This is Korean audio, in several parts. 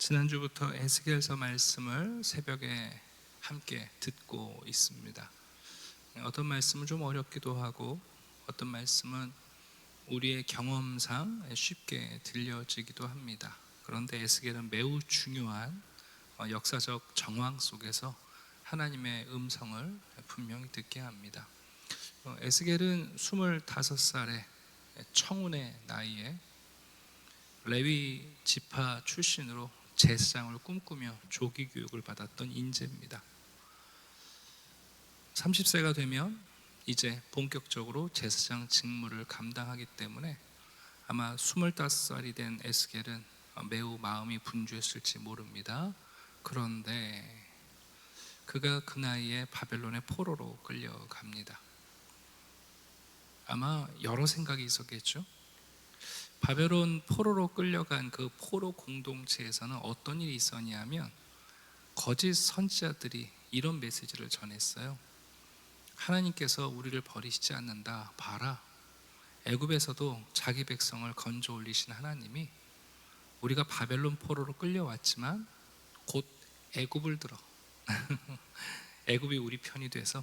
지난주부터 에스겔서 말씀을 새벽에 함께 듣고 있습니다. 어떤 말씀은 좀 어렵기도 하고 어떤 말씀은 우리의 경험상 쉽게 들려지기도 합니다. 그런데 에스겔은 매우 중요한 역사적 정황 속에서 하나님의 음성을 분명히 듣게 합니다. 에스겔은 25살의 청운의 나이에 레위 지파 출신으로 제사장을 꿈꾸며 조기 교육을 받았던 인재입니다. 30세가 되면 이제 본격적으로 제사장 직무를 감당하기 때문에 아마 25살이 된 에스겔은 매우 마음이 분주했을지 모릅니다. 그런데 그가 그 나이에 바벨론의 포로로 끌려갑니다. 아마 여러 생각이 있었겠죠. 바벨론 포로로 끌려간 그 포로 공동체에서는 어떤 일이 있었냐면 거짓 선지자들이 이런 메시지를 전했어요. 하나님께서 우리를 버리시지 않는다. 봐라, 애굽에서도 자기 백성을 건져 올리신 하나님이 우리가 바벨론 포로로 끌려왔지만 곧 애굽을 들어 애굽이 우리 편이 돼서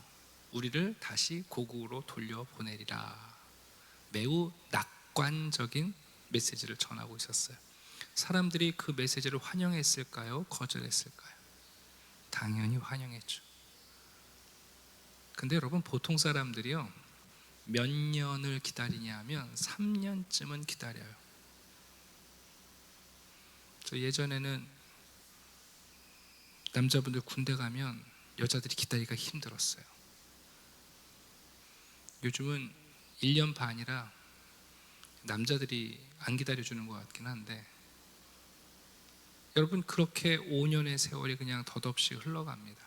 우리를 다시 고국으로 돌려보내리라. 매우 낙관적인 메시지를 전하고 있었어요. 사람들이 그 메시지를 환영했을까요? 거절했을까요? 당연히 환영했죠. 근데 여러분, 보통 사람들이요, 몇 년을 기다리냐면 3년쯤은 기다려요. 저 예전에는 남자분들 군대 가면 여자들이 기다리기가 힘들었어요. 요즘은 1년 반이라 남자들이 안 기다려주는 것 같긴 한데, 여러분, 그렇게 5년의 세월이 그냥 덧없이 흘러갑니다.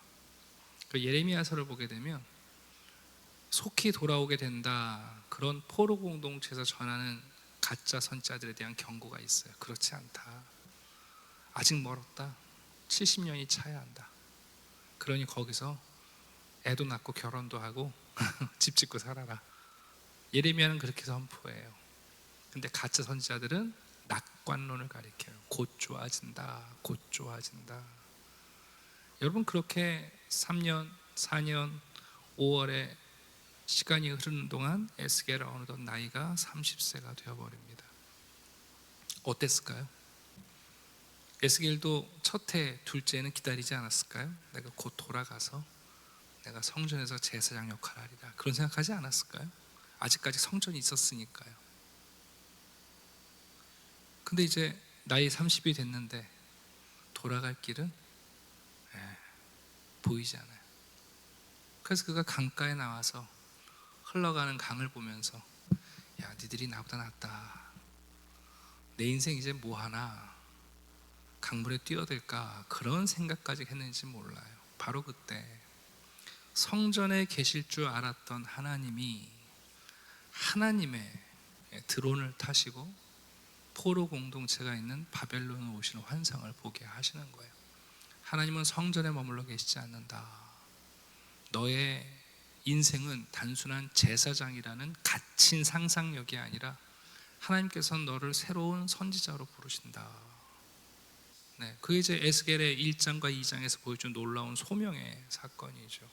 그 예레미야서를 보게 되면 속히 돌아오게 된다, 그런 포로 공동체에서 전하는 가짜 선지자들에 대한 경고가 있어요. 그렇지 않다, 아직 멀었다, 70년이 차야 한다. 그러니 거기서 애도 낳고 결혼도 하고 집 짓고 살아라. 예레미야는 그렇게 선포해요. 근데 가짜 선지자들은 낙관론을 가리켜요. 곧 좋아진다, 곧 좋아진다. 여러분, 그렇게 3년, 4년, 5월에 시간이 흐르는 동안 에스겔은 어느덧 나이가 30세가 되어버립니다. 어땠을까요? 에스겔도 첫해, 둘째는 기다리지 않았을까요? 내가 곧 돌아가서 내가 성전에서 제사장 역할을 하리라, 그런 생각하지 않았을까요? 아직까지 성전이 있었으니까요. 근데 이제 나이 30이 됐는데 돌아갈 길은 보이지 않아요. 그래서 그가 강가에 나와서 흘러가는 강을 보면서, 야, 니들이 나보다 낫다, 내 인생 이제 뭐하나, 강물에 뛰어들까, 그런 생각까지 했는지 몰라요. 바로 그때 성전에 계실 줄 알았던 하나님이 하나님의 드론을 타시고 포로 공동체가 있는 바벨론에 오시는 환상을 보게 하시는 거예요. 하나님은 성전에 머물러 계시지 않는다. 너의 인생은 단순한 제사장이라는 갇힌 상상력이 아니라 하나님께서는 너를 새로운 선지자로 부르신다. 네, 그게 이제 에스겔의 1장과 2장에서 보여준 놀라운 소명의 사건이죠.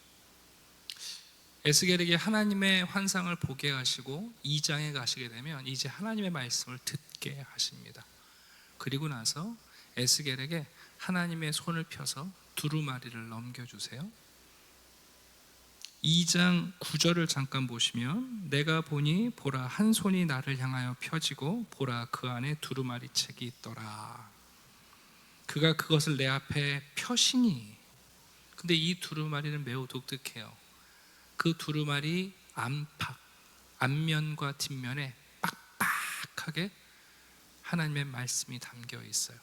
에스겔에게 하나님의 환상을 보게 하시고 2장에 가시게 되면 이제 하나님의 말씀을 듣게 하십니다. 그리고 나서 에스겔에게 하나님의 손을 펴서 두루마리를 넘겨주세요. 2장 9절을 잠깐 보시면, 내가 보니 보라, 한 손이 나를 향하여 펴지고 보라, 그 안에 두루마리 책이 있더라. 그가 그것을 내 앞에 펴시니, 근데 이 두루마리는 매우 독특해요. 그 두루마리 앞면과 뒷면에 빡빡하게 하나님의 말씀이 담겨 있어요.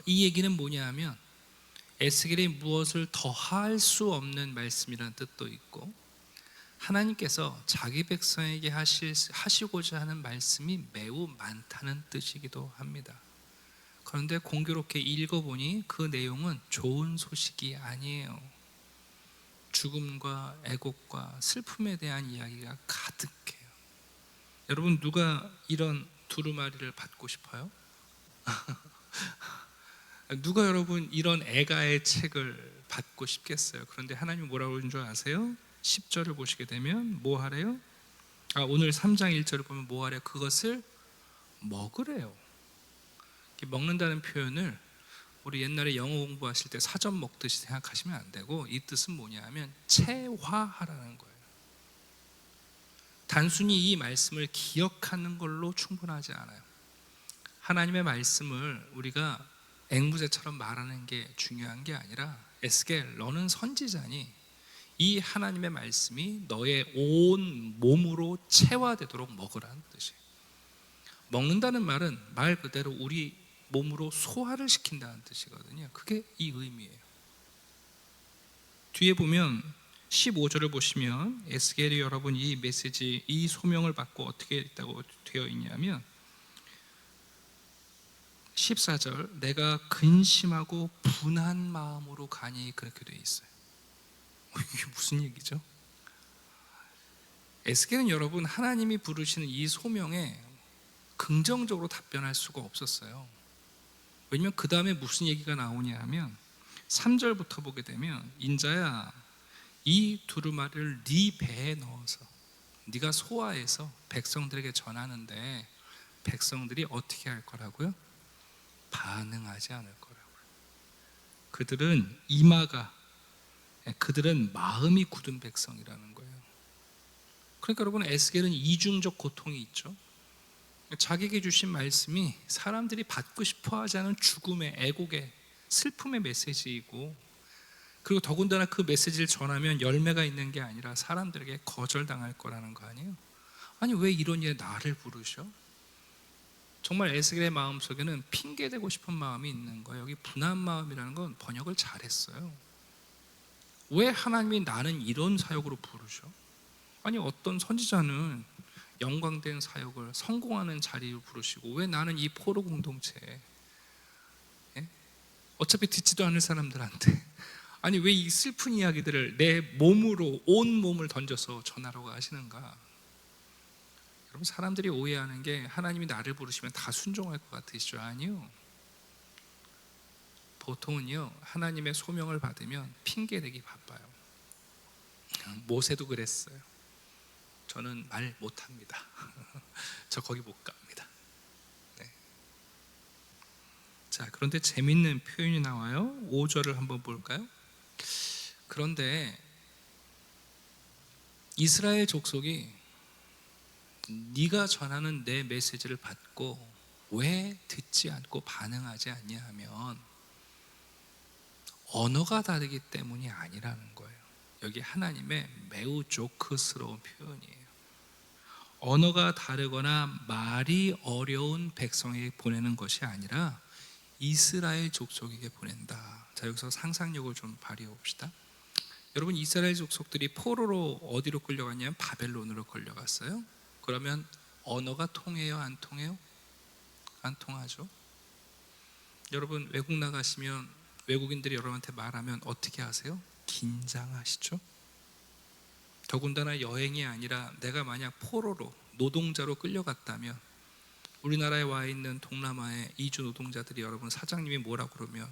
이 얘기는 뭐냐 하면 에스겔이 무엇을 더할 수 없는 말씀이라는 뜻도 있고, 하나님께서 자기 백성에게 하시고자 하는 말씀이 매우 많다는 뜻이기도 합니다. 그런데 공교롭게 읽어보니 그 내용은 좋은 소식이 아니에요. 죽음과 애곡과 슬픔에 대한 이야기가 가득해요. 여러분, 누가 이런 두루마리를 받고 싶어요? 누가 여러분 이런 애가의 책을 받고 싶겠어요? 그런데 하나님이 뭐라고 그러는 줄 아세요? 10절을 보시게 되면 뭐 하래요? 오늘 3장 1절을 보면 뭐 하래요? 그것을 먹으래요. 먹는다는 표현을 우리 옛날에 영어 공부하실 때 사전 먹듯이 생각하시면 안 되고, 이 뜻은 뭐냐 하면 체화하라는 거예요. 단순히 이 말씀을 기억하는 걸로 충분하지 않아요. 하나님의 말씀을 우리가 앵무새처럼 말하는 게 중요한 게 아니라, 에스겔 너는 선지자니 이 하나님의 말씀이 너의 온 몸으로 체화되도록 먹으라는 뜻이에요. 먹는다는 말은 말 그대로 우리 몸으로 소화를 시킨다는 뜻이거든요. 그게 이 의미예요. 뒤에 보면 15절을 보시면 에스겔이 여러분 이 메시지, 이 소명을 받고 어떻게 있다고 되어 있냐면 14절, 내가 근심하고 분한 마음으로 가니, 그렇게 되어 있어요. 이게 무슨 얘기죠? 에스겔은 여러분 하나님이 부르시는 이 소명에 긍정적으로 답변할 수가 없었어요. 왜냐면 그 다음에 무슨 얘기가 나오냐 하면 3절부터 보게 되면, 인자야 이 두루마리를 네 배에 넣어서 네가 소화해서 백성들에게 전하는데 백성들이 어떻게 할 거라고요? 반응하지 않을 거라고요. 그들은 그들은 마음이 굳은 백성이라는 거예요. 그러니까 여러분 에스겔은 이중적 고통이 있죠. 자기에게 주신 말씀이 사람들이 받고 싶어 하지 않은 죽음의, 애곡의, 슬픔의 메시지이고, 그리고 더군다나 그 메시지를 전하면 열매가 있는 게 아니라 사람들에게 거절당할 거라는 거 아니에요? 아니 왜 이런 일에 나를 부르셔? 정말 에스겔의 마음속에는 핑계대고 싶은 마음이 있는 거예요. 여기 분한 마음이라는 건 번역을 잘했어요. 왜 하나님이 나는 이런 사역으로 부르셔? 아니 어떤 선지자는 영광된 사역을 성공하는 자리로 부르시고, 왜 나는 이 포로 공동체에, 어차피 듣지도 않을 사람들한테, 아니 왜 이 슬픈 이야기들을 내 몸으로, 온 몸을 던져서 전하라고 하시는가? 여러분 사람들이 오해하는 게 하나님이 나를 부르시면 다 순종할 것 같으시죠? 아니요. 보통은요 하나님의 소명을 받으면 핑계대기 바빠요. 모세도 그랬어요. 저는 말 못합니다. 저 거기 못 갑니다. 네. 자, 그런데 재밌는 표현이 나와요. 5절을 한번 볼까요? 그런데 이스라엘 족속이 네가 전하는 내 메시지를 받고 왜 듣지 않고 반응하지 않냐 하면, 언어가 다르기 때문이 아니라는 거예요. 여기 하나님의 매우 조크스러운 표현이에요. 언어가 다르거나 말이 어려운 백성에게 보내는 것이 아니라 이스라엘 족속에게 보낸다. 자, 여기서 상상력을 좀 발휘해 봅시다. 여러분 이스라엘 족속들이 포로로 어디로 끌려갔냐면 바벨론으로 끌려갔어요. 그러면 언어가 통해요? 안 통해요? 안 통하죠. 여러분 외국 나가시면 외국인들이 여러분한테 말하면 어떻게 하세요? 긴장하시죠. 더군다나 여행이 아니라 내가 만약 포로로, 노동자로 끌려갔다면, 우리나라에 와 있는 동남아의 이주 노동자들이 여러분 사장님이 뭐라 그러면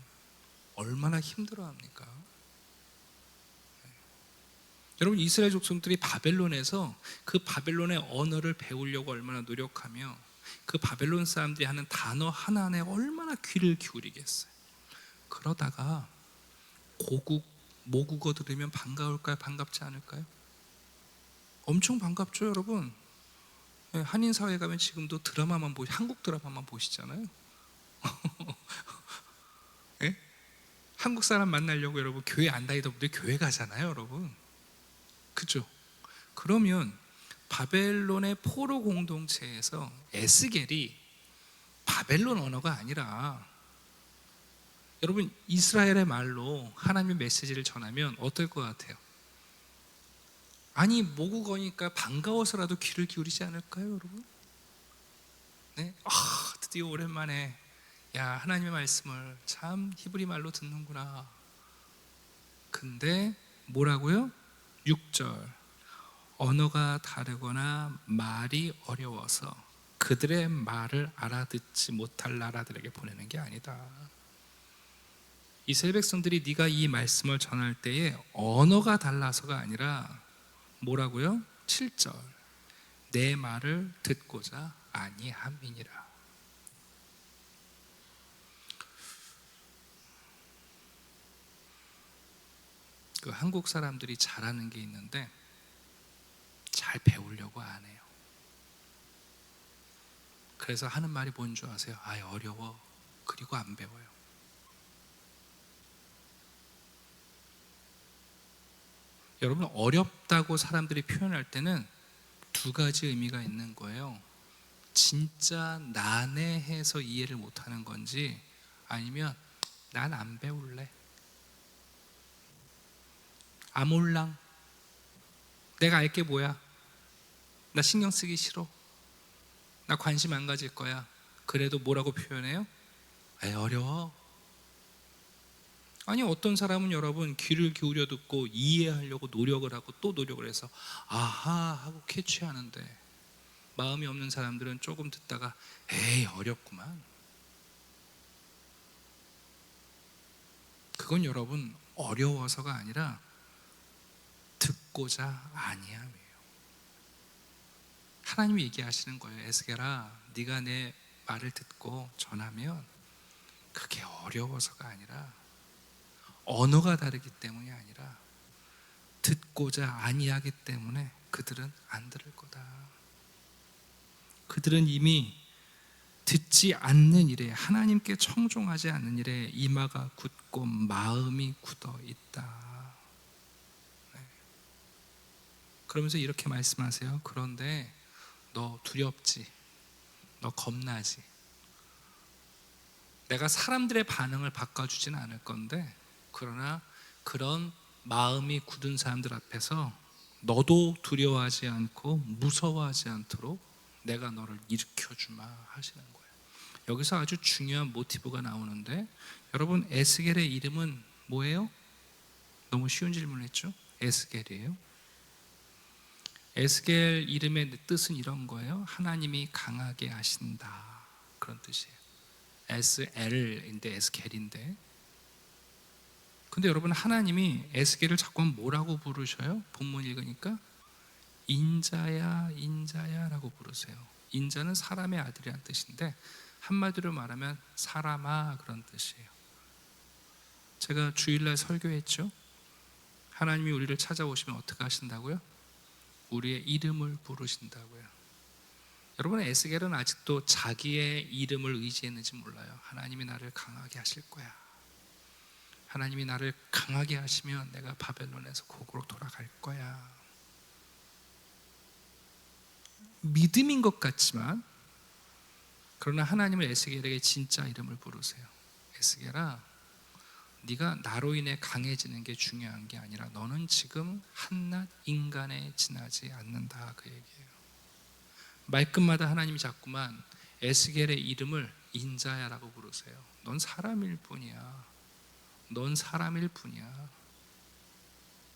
얼마나 힘들어합니까? 여러분 이스라엘 족속들이 바벨론에서 그 바벨론의 언어를 배우려고 얼마나 노력하며 그 바벨론 사람들이 하는 단어 하나하나에 얼마나 귀를 기울이겠어요. 그러다가 고국 모국어 들으면 반가울까요? 반갑지 않을까요? 엄청 반갑죠 여러분. 한인 사회에 가면 지금도 드라마만 한국 드라마만 보시잖아요. 예? 한국 사람 만나려고 여러분 교회 안 다니던 분들 교회 가잖아요 여러분. 그죠? 그러면 바벨론의 포로 공동체에서 에스겔이 바벨론 언어가 아니라 여러분 이스라엘의 말로 하나님의 메시지를 전하면 어떨 것 같아요? 아니 모국어니까 반가워서라도 귀를 기울이지 않을까요 여러분? 네? 드디어 오랜만에 야 하나님의 말씀을 참 히브리 말로 듣는구나. 근데 뭐라고요? 6절, 언어가 다르거나 말이 어려워서 그들의 말을 알아듣지 못할 나라들에게 보내는 게 아니다. 이스라엘 백성들이 네가 이 말씀을 전할 때에 언어가 달라서가 아니라 뭐라고요? 7절 내 말을 듣고자 아니함이니라. 그 한국 사람들이 잘하는 게 있는데 잘 배우려고 안 해요. 그래서 하는 말이 뭔 줄 아세요? 어려워. 그리고 안 배워요. 여러분, 어렵다고 사람들이 표현할 때는 두 가지 의미가 있는 거예요. 진짜 난해해서 이해를 못하는 건지, 아니면 난 안 배울래, 아몰랑, 내가 알 게 뭐야, 나 신경 쓰기 싫어, 나 관심 안 가질 거야. 그래도 뭐라고 표현해요? 어려워. 아니, 어떤 사람은 여러분 귀를 기울여 듣고 이해하려고 노력을 하고 또 노력을 해서 아하 하고 캐치하는데, 마음이 없는 사람들은 조금 듣다가 에이 어렵구만. 그건 여러분 어려워서가 아니라 듣고자 아니함이에요. 하나님이 얘기하시는 거예요. 에스겔아, 네가 내 말을 듣고 전하면 그게 어려워서가 아니라, 언어가 다르기 때문이 아니라 듣고자 아니하기 때문에 그들은 안 들을 거다. 그들은 이미 듣지 않는 일에, 하나님께 청종하지 않는 일에 이마가 굳고 마음이 굳어 있다. 네. 그러면서 이렇게 말씀하세요. 그런데 너 두렵지? 너 겁나지? 내가 사람들의 반응을 바꿔주지는 않을 건데, 그러나 그런 마음이 굳은 사람들 앞에서 너도 두려워하지 않고 무서워하지 않도록 내가 너를 일으켜주마 하시는 거예요. 여기서 아주 중요한 모티브가 나오는데, 여러분 에스겔의 이름은 뭐예요? 너무 쉬운 질문을 했죠? 에스겔이에요. 에스겔 이름의 뜻은 이런 거예요. 하나님이 강하게 하신다, 그런 뜻이에요. SL인데 에스겔인데, 근데 여러분 하나님이 에스겔을 자꾸 뭐라고 부르셔요? 본문 읽으니까 인자야 인자야 라고 부르세요. 인자는 사람의 아들이라는 뜻인데, 한마디로 말하면 사람아, 그런 뜻이에요. 제가 주일날 설교했죠. 하나님이 우리를 찾아오시면 어떻게 하신다고요? 우리의 이름을 부르신다고요. 여러분, 에스겔은 아직도 자기의 이름을 의지했는지 몰라요. 하나님이 나를 강하게 하실 거야. 하나님이 나를 강하게 하시면 내가 바벨론에서 고국으로 돌아갈 거야. 믿음인 것 같지만, 그러나 하나님은 에스겔에게 진짜 이름을 부르세요. 에스겔아, 네가 나로 인해 강해지는 게 중요한 게 아니라 너는 지금 한낱 인간에 지나지 않는다, 그 얘기예요. 말끝마다 하나님이 자꾸만 에스겔의 이름을 인자야라고 부르세요. 넌 사람일 뿐이야. 넌 사람일 뿐이야.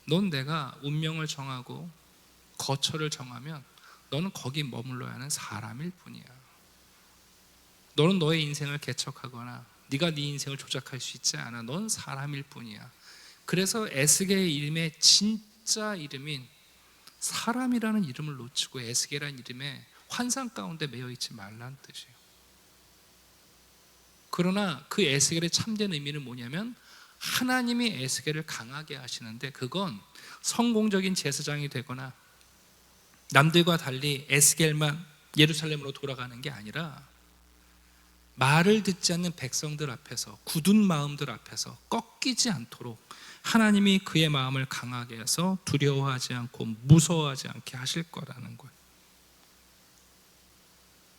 넌 내가 운명을 정하고 거처를 정하면 너는 거기 머물러야 하는 사람일 뿐이야. 너는 너의 인생을 개척하거나 네가 네 인생을 조작할 수 있지 않아. 넌 사람일 뿐이야. 그래서 에스겔의 이름의 진짜 이름인 사람이라는 이름을 놓치고 에스겔이라는 이름에 환상 가운데 매여 있지 말라는 뜻이에요. 그러나 그 에스겔의 참된 의미는 뭐냐면, 하나님이 에스겔을 강하게 하시는데, 그건 성공적인 제사장이 되거나 남들과 달리 에스겔만 예루살렘으로 돌아가는 게 아니라, 말을 듣지 않는 백성들 앞에서, 굳은 마음들 앞에서 꺾이지 않도록 하나님이 그의 마음을 강하게 해서 두려워하지 않고 무서워하지 않게 하실 거라는 거예요.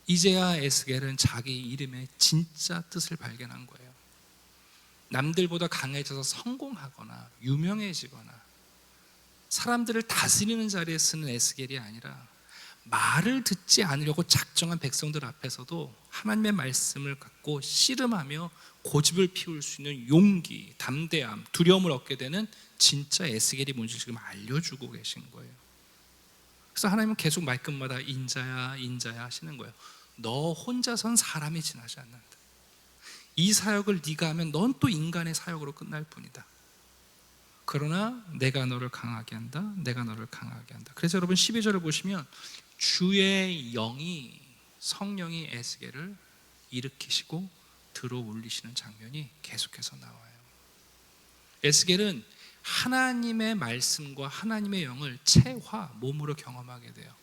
이제야 에스겔은 자기 이름의 진짜 뜻을 발견한 거예요. 남들보다 강해져서 성공하거나 유명해지거나 사람들을 다스리는 자리에 쓰는 에스겔이 아니라, 말을 듣지 않으려고 작정한 백성들 앞에서도 하나님의 말씀을 갖고 씨름하며 고집을 피울 수 있는 용기, 담대함, 두려움을 얻게 되는 진짜 에스겔이 뭔지 지금 알려주고 계신 거예요. 그래서 하나님은 계속 말끝마다 인자야 인자야 하시는 거예요. 너 혼자선 사람이 지나지 않는다. 이 사역을 네가 하면 넌 또 인간의 사역으로 끝날 뿐이다. 그러나 내가 너를 강하게 한다. 내가 너를 강하게 한다. 그래서 여러분 12절을 보시면 주의 영이, 성령이 에스겔을 일으키시고 들어 올리시는 장면이 계속해서 나와요. 에스겔은 하나님의 말씀과 하나님의 영을 체화, 몸으로 경험하게 돼요.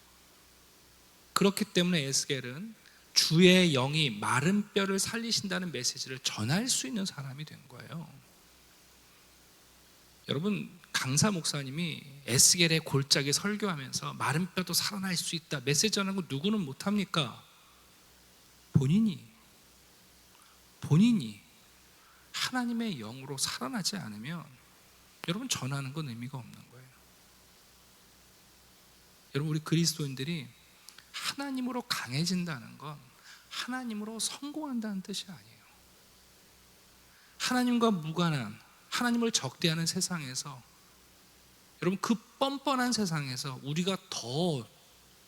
그렇기 때문에 에스겔은 주의 영이 마른 뼈를 살리신다는 메시지를 전할 수 있는 사람이 된 거예요. 여러분, 강사 목사님이 에스겔의 골짜기 설교하면서 마른 뼈도 살아날 수 있다 메시지 전하는 거 누구는 못합니까? 본인이 하나님의 영으로 살아나지 않으면 여러분 전하는 건 의미가 없는 거예요. 여러분, 우리 그리스도인들이 하나님으로 강해진다는 건 하나님으로 성공한다는 뜻이 아니에요. 하나님과 무관한, 하나님을 적대하는 세상에서, 여러분, 그 뻔뻔한 세상에서 우리가 더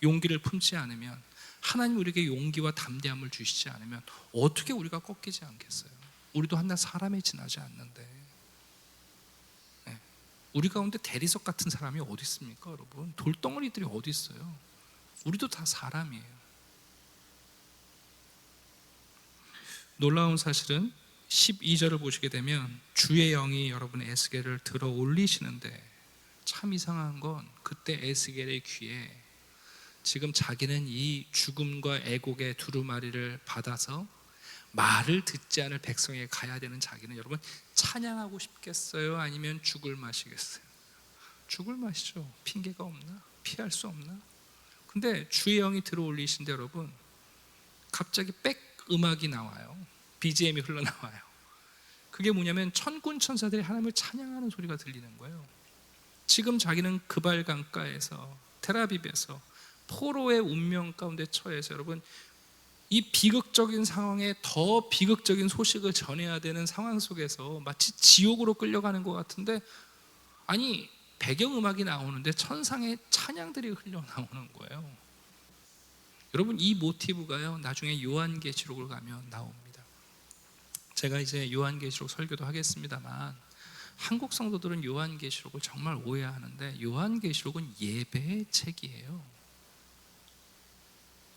용기를 품지 않으면, 하나님 우리에게 용기와 담대함을 주시지 않으면 어떻게 우리가 꺾이지 않겠어요? 우리도 한낱 사람에 지나지 않는데, 네. 우리 가운데 대리석 같은 사람이 어디 있습니까, 여러분? 돌덩어리들이 어디 있어요? 우리도 다 사람이에요. 놀라운 사실은 12절을 보시게 되면 주의 영이 여러분의 에스겔을 들어 올리시는데, 참 이상한 건 그때 에스겔의 귀에 지금 자기는 이 죽음과 애곡의 두루마리를 받아서 말을 듣지 않을 백성에게 가야 되는 자기는 여러분 찬양하고 싶겠어요? 아니면 죽을 맛이겠어요? 죽을 맛이죠. 핑계가 없나? 피할 수 없나? 근데 주의 영이 들어 올리신데 여러분 갑자기 백 음악이 나와요. BGM이 흘러나와요. 그게 뭐냐면 천군 천사들이 하나님을 찬양하는 소리가 들리는 거예요. 지금 자기는 그발 강가에서, 테라빕에서 포로의 운명 가운데 처해서 여러분 이 비극적인 상황에 더 비극적인 소식을 전해야 되는 상황 속에서 마치 지옥으로 끌려가는 것 같은데, 아니 배경음악이 나오는데 천상의 찬양들이 흘러나오는 거예요. 여러분, 이 모티브가요 나중에 요한계시록을 가면 나옵니다. 제가 이제 요한계시록 설교도 하겠습니다만, 한국 성도들은 요한계시록을 정말 오해하는데 요한계시록은 예배의 책이에요.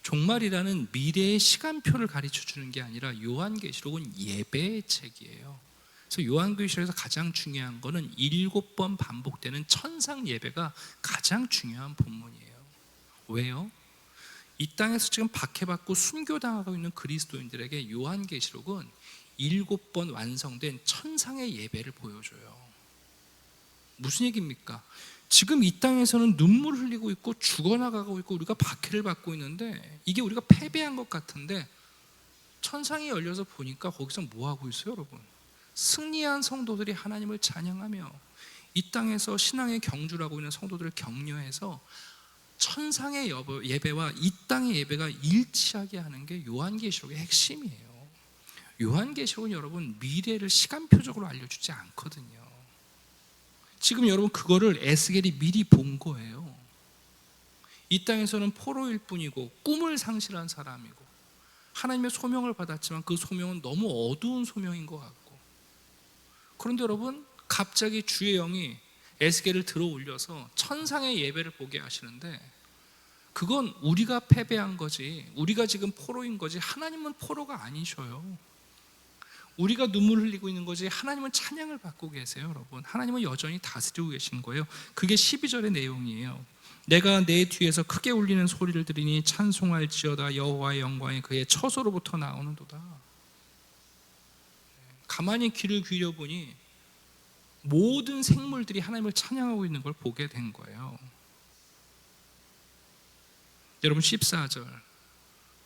종말이라는 미래의 시간표를 가르쳐 주는 게 아니라 요한계시록은 예배의 책이에요. 그래서 요한계시록에서 가장 중요한 거는 7번 반복되는 천상 예배가 가장 중요한 본문이에요. 왜요? 이 땅에서 지금 박해받고 순교당하고 있는 그리스도인들에게 요한계시록은 7번 완성된 천상의 예배를 보여줘요. 무슨 얘기입니까? 지금 이 땅에서는 눈물을 흘리고 있고 죽어나가고 있고 우리가 박해를 받고 있는데 이게 우리가 패배한 것 같은데, 천상이 열려서 보니까 거기서 뭐 하고 있어요, 여러분? 승리한 성도들이 하나님을 찬양하며 이 땅에서 신앙의 경주를 하고 있는 성도들을 격려해서 천상의 예배와 이 땅의 예배가 일치하게 하는 게 요한계시록의 핵심이에요. 요한계시록은 여러분 미래를 시간표적으로 알려주지 않거든요. 지금 여러분 그거를 에스겔이 미리 본 거예요. 이 땅에서는 포로일 뿐이고 꿈을 상실한 사람이고 하나님의 소명을 받았지만 그 소명은 너무 어두운 소명인 것 같고, 그런데 여러분 갑자기 주의 영이 에스겔을 들어 올려서 천상의 예배를 보게 하시는데, 그건 우리가 패배한 거지, 우리가 지금 포로인 거지, 하나님은 포로가 아니셔요. 우리가 눈물 흘리고 있는 거지 하나님은 찬양을 받고 계세요. 여러분, 하나님은 여전히 다스리고 계신 거예요. 그게 12절의 내용이에요. 내가 내 뒤에서 크게 울리는 소리를 들으니 찬송할지어다. 여호와의 영광이 그의 처소로부터 나오는도다. 가만히 귀를 기울여보니 모든 생물들이 하나님을 찬양하고 있는 걸 보게 된 거예요. 여러분 14절,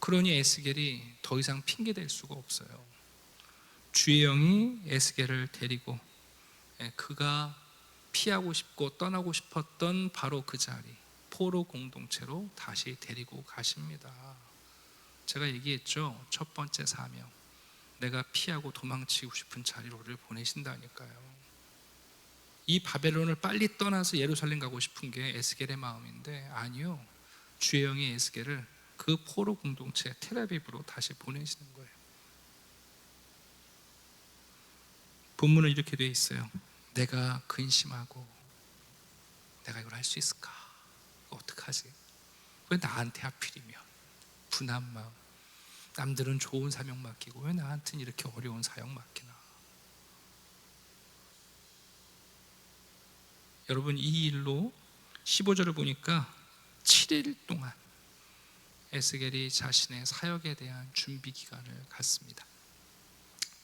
그러니 에스겔이 더 이상 핑계댈 수가 없어요. 주의 영이 에스겔을 데리고 그가 피하고 싶고 떠나고 싶었던 바로 그 자리, 포로 공동체로 다시 데리고 가십니다. 제가 얘기했죠. 첫 번째 사명, 내가 피하고 도망치고 싶은 자리로 우리를 보내신다니까요. 이 바벨론을 빨리 떠나서 예루살렘 가고 싶은 게 에스겔의 마음인데, 아니요, 주의 영이 에스겔을 그 포로 공동체 테라빕으로 다시 보내시는 거예요. 본문은 이렇게 되어 있어요. 내가 근심하고 내가 이걸 할 수 있을까? 어떡하지? 왜 나한테 하필이면 분한 마음. 남들은 좋은 사명 맡기고 왜 나한테는 이렇게 어려운 사역 맡기나? 여러분, 이 일로 15절을 보니까 7일 동안 에스겔이 자신의 사역에 대한 준비 기간을 갖습니다.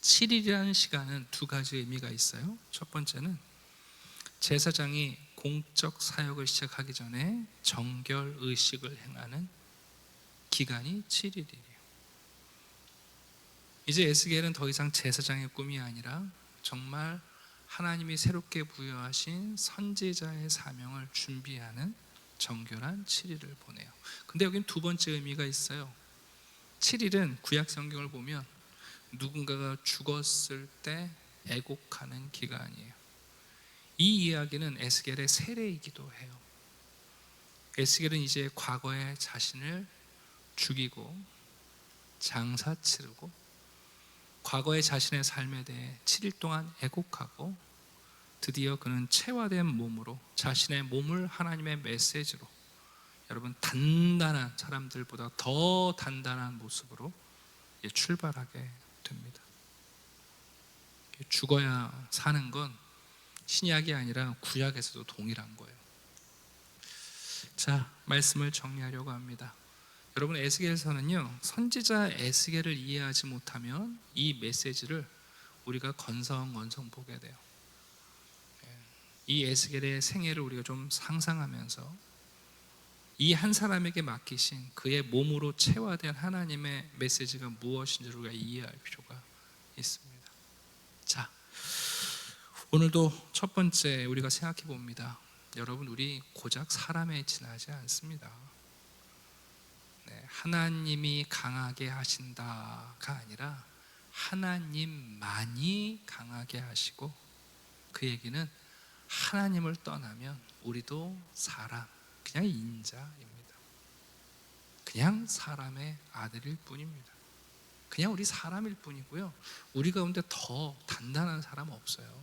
7일이라는 시간은 두 가지 의미가 있어요. 첫 번째는 제사장이 공적 사역을 시작하기 전에 정결 의식을 행하는 기간이 7일이에요. 이제 에스겔은 더 이상 제사장의 꿈이 아니라 정말 하나님이 새롭게 부여하신 선지자의 사명을 준비하는 정결한 7일을 보내요. 근데 여긴 두 번째 의미가 있어요. 7일은 구약 성경을 보면 누군가가 죽었을 때 애곡하는 기간이에요. 이 이야기는 에스겔의 세례이기도 해요. 에스겔은 이제 과거에 자신을 죽이고 장사 치르고 과거의 자신의 삶에 대해 7일 동안 애곡하고 드디어 그는 체화된 몸으로 자신의 몸을 하나님의 메시지로, 여러분, 단단한 사람들보다 더 단단한 모습으로 출발하게 됩니다. 죽어야 사는 건 신약이 아니라 구약에서도 동일한 거예요. 자, 말씀을 정리하려고 합니다. 여러분, 에스겔서는요, 선지자 에스겔을 이해하지 못하면 이 메시지를 우리가 건성건성 보게 돼요. 이 에스겔의 생애를 우리가 좀 상상하면서 이 한 사람에게 맡기신 그의 몸으로 체화된 하나님의 메시지가 무엇인지를 우리가 이해할 필요가 있습니다. 자, 오늘도 첫 번째 우리가 생각해 봅니다. 여러분, 우리 고작 사람에 지나지 않습니다. 하나님이 강하게 하신다가 아니라 하나님만이 강하게 하시고, 그 얘기는 하나님을 떠나면 우리도 사람, 그냥 인자입니다. 그냥 사람의 아들일 뿐입니다. 그냥 우리 사람일 뿐이고요, 우리 가운데 더 단단한 사람 없어요.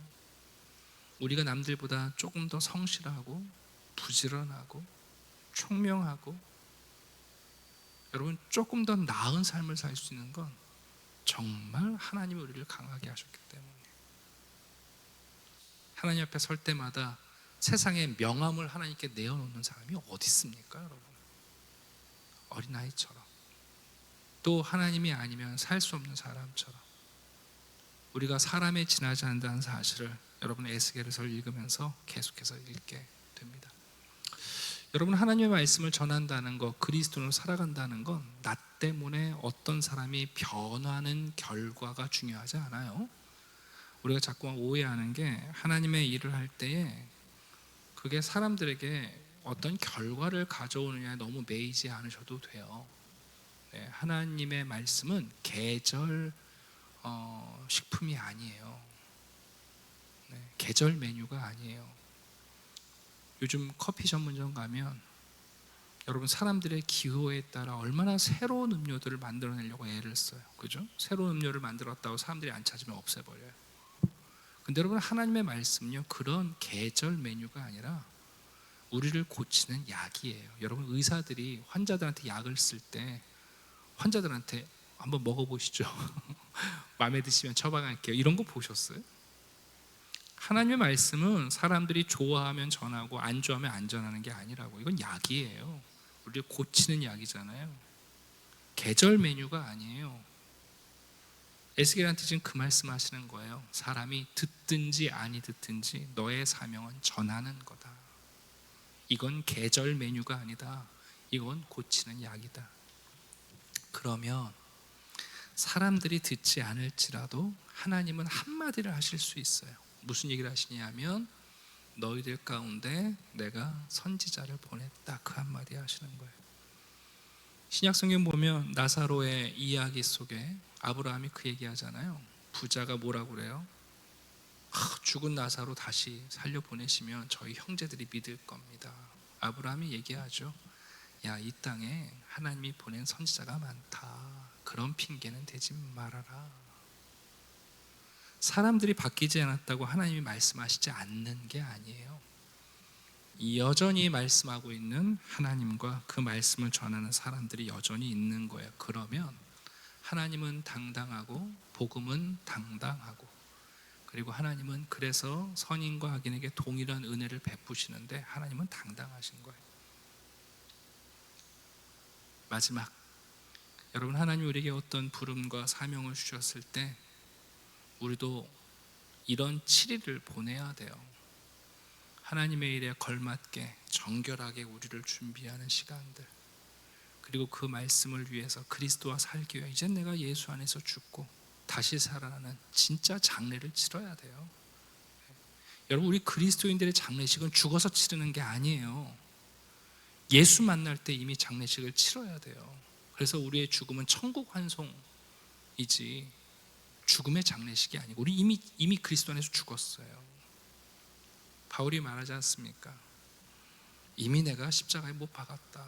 우리가 남들보다 조금 더 성실하고 부지런하고 총명하고, 여러분, 조금 더 나은 삶을 살 수 있는 건 정말 하나님이 우리를 강하게 하셨기 때문에. 하나님 앞에 설 때마다 세상에 명함을 하나님께 내어놓는 사람이 어디 있습니까, 여러분? 어린아이처럼, 또 하나님이 아니면 살 수 없는 사람처럼 우리가 사람에 지나지 않는다는 사실을 여러분, 에스겔서를 읽으면서 계속해서 읽게 됩니다. 여러분, 하나님의 말씀을 전한다는 것, 그리스도로 살아간다는 건 나 때문에 어떤 사람이 변하는 결과가 중요하지 않아요. 우리가 자꾸만 오해하는 게, 하나님의 일을 할 때에 그게 사람들에게 어떤 결과를 가져오느냐에 너무 매이지 않으셔도 돼요. 하나님의 말씀은 계절 식품이 아니에요. 계절 메뉴가 아니에요. 요즘 커피 전문점 가면 여러분, 사람들의 기호에 따라 얼마나 새로운 음료들을 만들어내려고 애를 써요. 그죠? 새로운 음료를 만들었다고 사람들이 안 찾으면 없애버려요. 근데 여러분, 하나님의 말씀은요, 그런 계절 메뉴가 아니라 우리를 고치는 약이에요. 여러분, 의사들이 환자들한테 약을 쓸 때 환자들한테 한번 먹어보시죠. 마음에 드시면 처방할게요, 이런 거 보셨어요? 하나님의 말씀은 사람들이 좋아하면 전하고 안 좋아하면 안 전하는 게 아니라고. 이건 약이에요. 우리를 고치는 약이잖아요. 계절 메뉴가 아니에요. 에스겔한테 지금 그 말씀 하시는 거예요. 사람이 듣든지 아니 듣든지 너의 사명은 전하는 거다. 이건 계절 메뉴가 아니다. 이건 고치는 약이다. 그러면 사람들이 듣지 않을지라도 하나님은 한마디를 하실 수 있어요. 무슨 얘기를 하시냐면, 너희들 가운데 내가 선지자를 보냈다, 그 한마디 하시는 거예요. 신약성경 보면 나사로의 이야기 속에 아브라함이 그 얘기하잖아요. 부자가 뭐라고 그래요? 죽은 나사로 다시 살려보내시면 저희 형제들이 믿을 겁니다. 아브라함이 얘기하죠. 야, 이 땅에 하나님이 보낸 선지자가 많다. 그런 핑계는 대지 말아라. 사람들이 바뀌지 않았다고 하나님이 말씀하시지 않는 게 아니에요. 여전히 말씀하고 있는 하나님과 그 말씀을 전하는 사람들이 여전히 있는 거예요. 그러면 하나님은 당당하고 복음은 당당하고, 그리고 하나님은 그래서 선인과 악인에게 동일한 은혜를 베푸시는데 하나님은 당당하신 거예요. 마지막, 여러분, 하나님 우리에게 어떤 부름과 사명을 주셨을 때 우리도 이런 7일을 보내야 돼요. 하나님의 일에 걸맞게 정결하게 우리를 준비하는 시간들, 그리고 그 말씀을 위해서 그리스도와 살기 위해 이제 내가 예수 안에서 죽고 다시 살아나는 진짜 장례를 치러야 돼요. 여러분, 우리 그리스도인들의 장례식은 죽어서 치르는 게 아니에요. 예수 만날 때 이미 장례식을 치러야 돼요. 그래서 우리의 죽음은 천국 환송이지 죽음의 장례식이 아니고, 우리 이미 그리스도 안에서 죽었어요. 바울이 말하지 않습니까? 이미 내가 십자가에 못 박았다.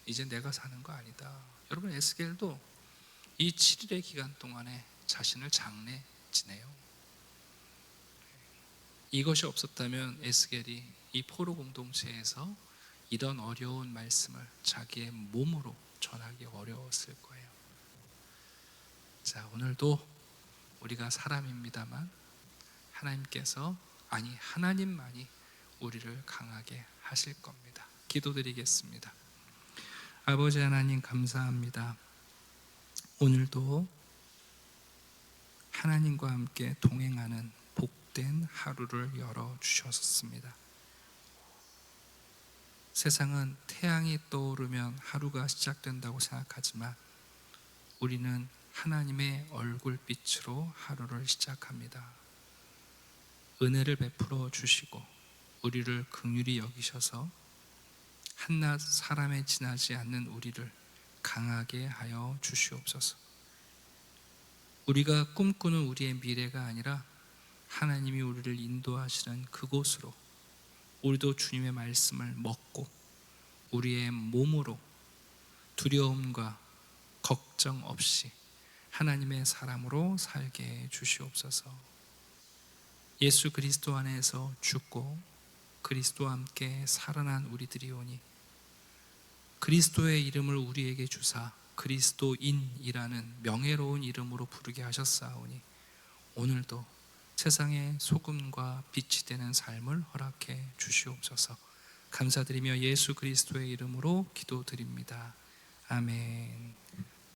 이제 내가 사는 거 아니다. 여러분, 에스겔도 이 7일의 기간 동안에 자신을 장례 지내요. 이것이 없었다면 에스겔이 이 포로 공동체에서 이런 어려운 말씀을 자기의 몸으로 전하기 어려웠을 거예요. 자, 오늘도 우리가 사람입니다만 하나님께서, 아니 하나님만이 우리를 강하게 하실 겁니다. 기도드리겠습니다. 아버지 하나님, 감사합니다. 오늘도 하나님과 함께 동행하는 복된 하루를 열어주셨습니다. 세상은 태양이 떠오르면 하루가 시작된다고 생각하지만 우리는 하나님의 얼굴빛으로 하루를 시작합니다. 은혜를 베풀어 주시고 우리를 긍휼히 여기셔서 한낱 사람에 지나지 않는 우리를 강하게 하여 주시옵소서. 우리가 꿈꾸는 우리의 미래가 아니라 하나님이 우리를 인도하시는 그곳으로 우리도 주님의 말씀을 먹고 우리의 몸으로 두려움과 걱정 없이 하나님의 사람으로 살게 해 주시옵소서. 예수 그리스도 안에서 죽고 그리스도와 함께 살아난 우리들이오니 그리스도의 이름을 우리에게 주사 그리스도인이라는 명예로운 이름으로 부르게 하셨사오니 오늘도 세상의 소금과 빛이 되는 삶을 허락해 주시옵소서. 감사드리며 예수 그리스도의 이름으로 기도드립니다. 아멘.